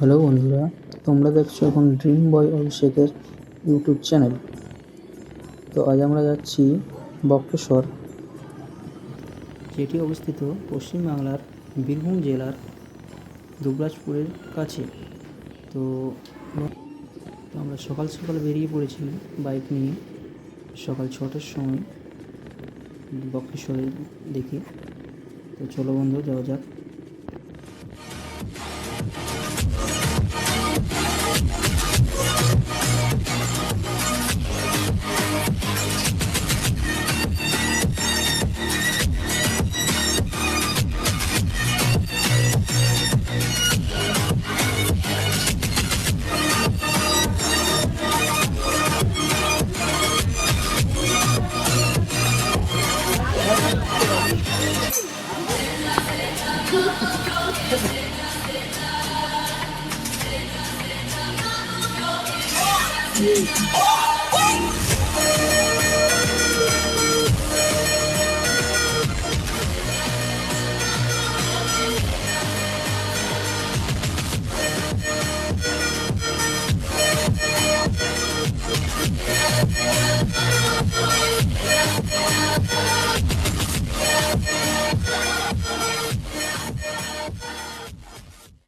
Hello বন্ধুরা, তোমরা দেখছো এখন ড্রিম বয় অভিষেকের ইউটিউব চ্যানেল। তো আজ আমরা যাচ্ছি বক্রেশ্বর, যেটি অবস্থিত পশ্চিমবাংলার বীরভূম জেলার দুবরাজপুরের কাছে। তো আমরা সকাল সকাল বেরিয়ে পড়েছি বাইক নিয়ে, সকাল 6টার সময় বক্রেশ্বরের দিকে। তো চলো বন্ধু, যাওয়া যাক।